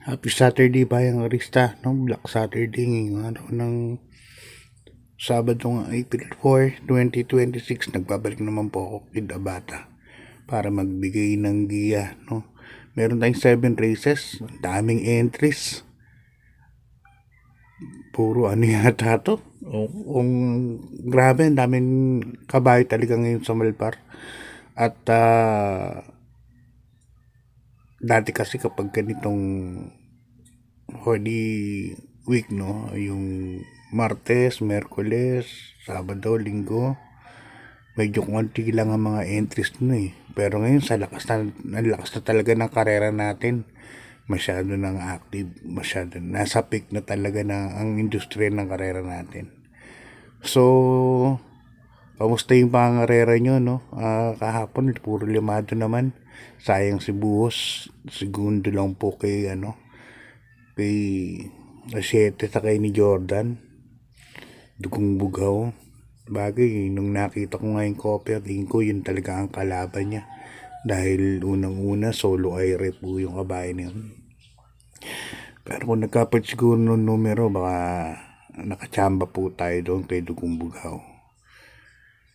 Happy Saturday Bayang Arista, no? Black Saturday ngayong araw ng Sabado ng April 4, 2026. Nagbabalik naman po ako kid Abata para magbigay ng giya, no? Meron tayong 7 races, daming entries. Puro ano yata to? Grabe, ang daming kabayo talaga ngayon sa Malpar. At dati kasi kapag ganitong Holy Week, no, yung Martes, Merkules, Sabado, Linggo, medyo konti lang ang mga entries no eh. Pero ngayon sa lakas na talaga ng karera natin. Masyado nang active, masyado nasa peak na talaga na ang industriya ng karera natin. So, kamusta yung pangarera nyo, no? Kahapon, puro limado naman. Sayang si Buhos. Segundo lang po kay Asiete sa kay ni Jordan. Dugong bugaw. Bagay, nung nakita ko nga yung kopya, tingin ko yun talaga ang kalaban niya. Dahil unang-una, solo aire po yung kabayan niya. Pero kung nagkapit siguro ng numero, baka nakachamba po tayo doon kay Dugong Bugaw.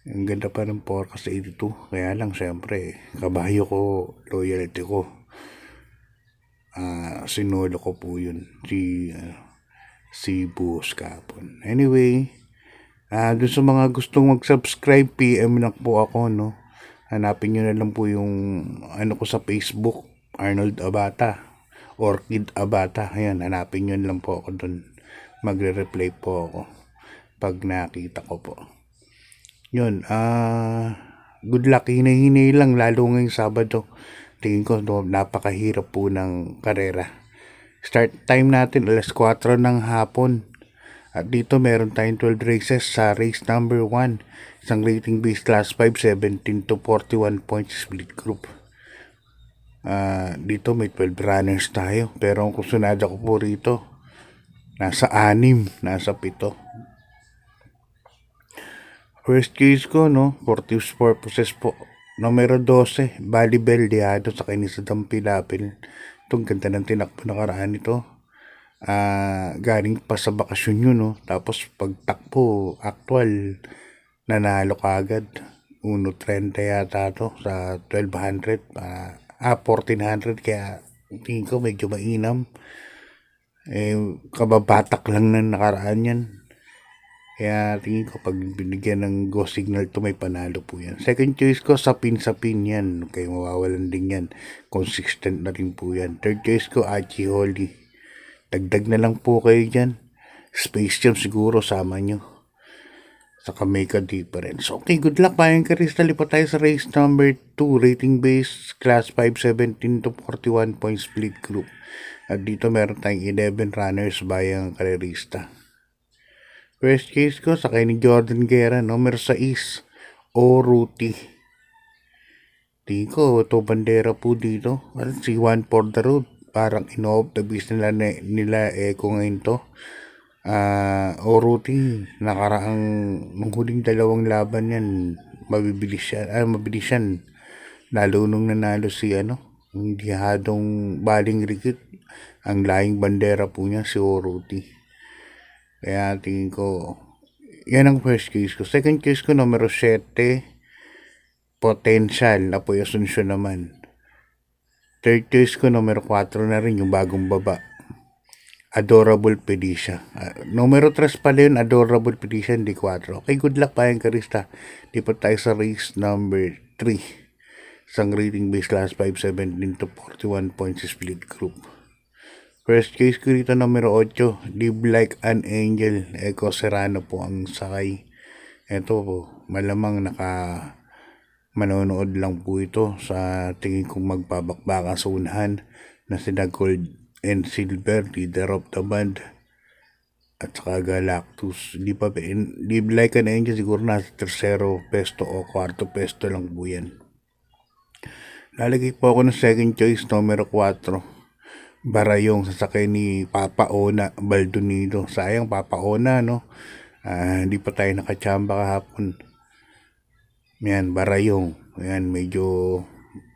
Ang ganda pa ng forecast sa 82. Kaya lang, syempre, kabayo ko, loyalty ko. Sinolo ko po yun. Si Boss Kapon. Anyway, dun sa mga gustong mag-subscribe, PM lang po ako, no? Hanapin nyo na lang po yung ano ko sa Facebook, Arnold Abata, Orchid Abata. Ayan, hanapin nyo lang po ako dun. Magre-reply po ako pag nakita ko po. Yun, good luck. Hinay-hinay lang, lalo ngayong Sabado. Tingin ko, napakahirap po ng karera. Start time natin, alas 4 ng hapon. At dito meron tayong 12 races sa race number 1. Isang rating base class 5, 17 to 41 points split group. Dito may 12 runners tayo. Pero ang kusunada ko po rito, nasa 6, nasa 7. First case ko, no, for tips purposes po. Numero 12, Balibel Diado sa Kinisa Dampilapil. Itong ganda ng tinakbo na karaan nito. Galing pa sa bakasyon yun, no. Tapos pagtakbo, actual, nanalo kagad. 1.30 yata to sa 1200. 1400, kaya tingin ko medyo mainam. Kababatak lang na nakaraan yan. Kaya tingin ko pag binigyan ng go signal to may panalo po yan. Second choice ko, sapin yan. Okay, mawawalan din yan. Consistent na rin po yan. Third choice ko, Achi Holy. Dagdag na lang po kayo dyan. Space Jam siguro sama nyo. Saka make a difference. Okay, good luck. Bayang Karista, lipat tayo sa race number 2. Rating base, class 5, 17 to 41 point split group. At dito meron tayong 11 runners bayang Karista. First case ko, sakay ni Jordan Guerra, numero 6, Oruti. Tingin ko, ito bandera po dito. Si One for the road. Parang in-off the business nila Eko ngayon to. Oruti, nakaraang nung huling dalawang laban yan, mabilis yan. Lalo nung nanalo si yung dihadong baling rikit. Ang laing bandera po niya, si Oruti. Kaya tingin ko, yan ang first case ko. Second case ko, numero 7, Potential, Apoy Asunsyon naman. Third case ko, numero 4 na rin, yung bagong baba, Adorable Pedicia. Numero 3 pala yun, Adorable Pedicia, hindi 4. Okay, good luck Bayang Karista. Lipat tayo sa race number 3. Isang rating base class 5, 17 to 41 points split group. First case ko dito, numero 8, Live Like an Angel, Eco Serrano po ang sakay. Ito po, malamang manonood lang po ito sa tingin kong magpabakbaka sa unahan na sina Gold and Silver, leader of the band, at saka Galactus. Live Like an Angel siguro nasa tercero pesto o kwarto pesto lang po yan. Lalagay po ako ng second choice, numero 4, Barayong, sasakay ni Papa Ona Baldonido. Sayang Papa Ona, no? Hindi pa tayo nakachamba kahapon. Yan, Barayong. Yan, medyo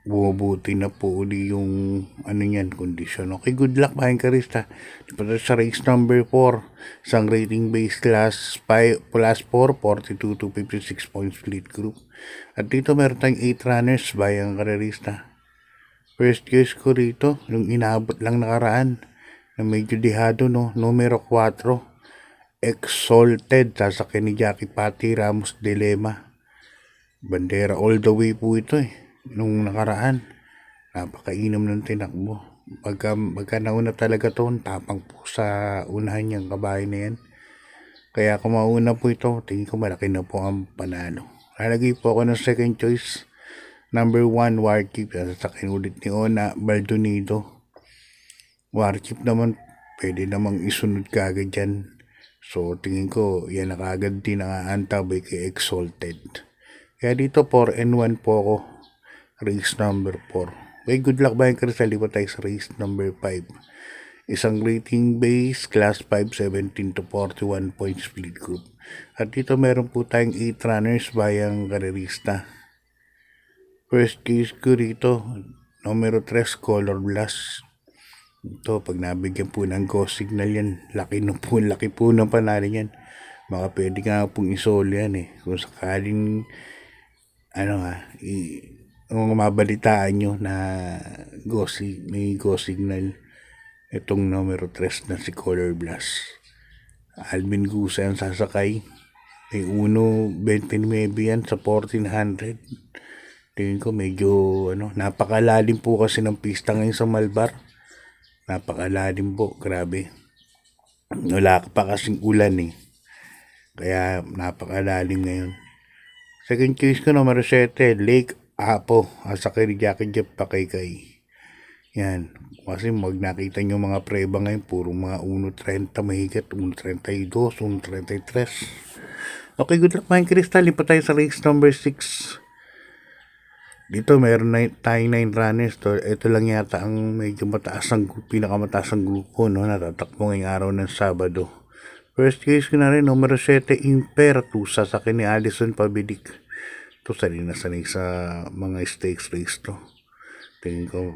bumubuti na po uli yung ano niyan, kondisyon. Okay, good luck Bayang Karista. Dito sa race number 4, isang rating base class 5 plus 4, 42 to 56 points split group. At dito meron tayong 8 runners Bayang Karista. First case ko rito, yung inaabot lang nakaraan na medyo dihado, no, numero 4, Exalted, sasakyan ni Jackie Patti Ramos Dilema. Bandera all the way po ito nung nakaraan. Napakainom ng tinakbo. Pagka nauna talaga to, tapang po sa unahan niyang kabahay na yan. Kaya kung mauna po ito, tingin ko malaki na po ang panalo. Lalagay po ako ng second choice. Number 1, Warkeep. Sasakyan ulit ni Ona Baldonido. Warkeep naman, pwede namang isunod kagad dyan. So, tingin ko, yan na kagad din ang aantabay kay Exalted. Kaya dito 4 and 1 po ako. Race number 4. Okay, good luck Bayang Karista. Lipat tayo sa race number 5. Isang rating base, class 5, 17 to 41 points split group. At dito meron po tayong 8 runners Bayang Karista. First case ko rito, numero 3, Color Blast. Ito, pag nabigyan po ng go signal yan, laki po ng panalo yan. Baka pwede nga pong isolo yan Kung sakaling, kung mabalitaan nyo na may go signal, itong numero 3 na si Color Blast. Alvin Gusa ang sasakay. May 1.29 yan sa 1400. Tingin ko medyo, napakalalim po kasi ng pista ngayon sa Malbar. Napakalalim po, grabe. Wala pa kasing ulan Kaya napakalalim ngayon. Second case ko numero 7, Lake Apo. Asakay ni Jackie Jeff Pakaykay. Yan. Kasi nakita nyo mga preba ngayon, puro mga 1.30 mahigit, 1.32, 1.33. Okay, good luck Bayang Karista. Lipat tayo sa race number 6. Dito meron tayong 9 runners. Ito lang yata ang medyo pinakamataas ang grupo, natatakbo ngayong araw ng Sabado. First case ko na rin, numero 7, Imperatus, sasakyan ni Alison Pabilik. Ito sanay na sanay sa mga stakes race to. Tingin ko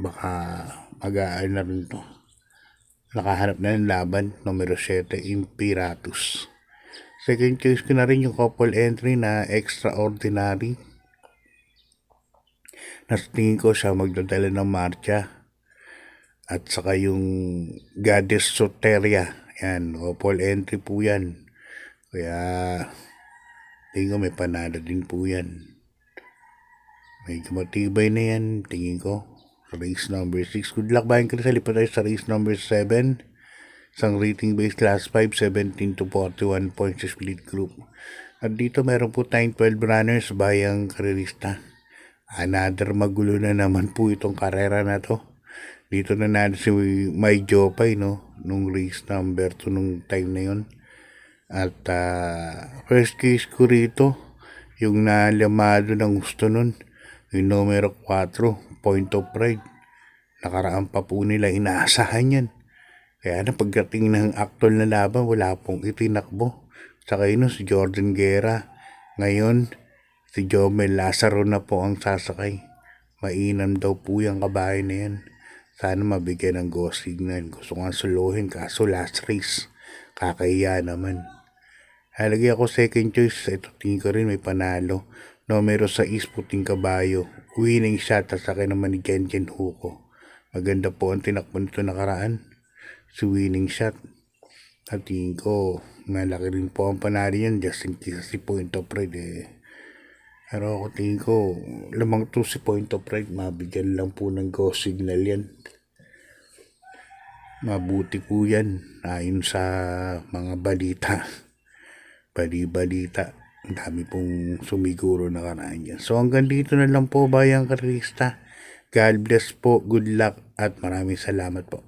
baka mag-aal na rin to. Nakahanap na ng laban, numero 7, Imperatus. Second case ko na rin yung couple entry na Extraordinary. Tingin ko siya magdadala ng marcha. At saka yung Goddess Soteria. Yan, couple entry po yan. Kaya tingin ko may panalo din po yan. Medyo matibay na yan, tingin ko. Race number 6. Good luck Bayang Karista. Lipat tayo sa race number 7. Isang rating base class 5, 17 to 41 points split group. At dito meron po tayong 12 runners Bayang Karista. Another magulo na naman po itong karera na to. Dito na natin si May Jopay, nung race number 2 nung time na yun. At first case ko rito, yung nalamado ng gusto nun, yung numero 4, Point of Pride. Nakaraan pa po nila, inaasahan yan. Kaya pagdating ng actual na laban, wala pong itinakbo. Saka yun si Jordan Guerra. Ngayon, si Jomel Lazaro na po ang sasakay. Mainam daw po yung kabahay na yan. Sana mabigyan ng go signal. Gusto nga suluhin, kaso last race. Kakahiya naman. Halagay ako second choice. Ito tingin ko rin may panalo. Numero 6, Puting Kabayo. Winning shot, sasakay naman ni Genjen Huko. Maganda po ang tinakbo nito nakaraan. Si winning shot. At tingin ko, malaki rin po ang panalo yan. Just in case si Point of Pride Pero ako tingin ko, lamang to si Point of Pride, mabigyan lang po ng go signal yan. Mabuti po yan, ayon sa mga balita. Balita. Ang dami pong sumiguro na karaan yan. So hanggang dito na lang po Bayang Karista. God bless po, good luck at maraming salamat po.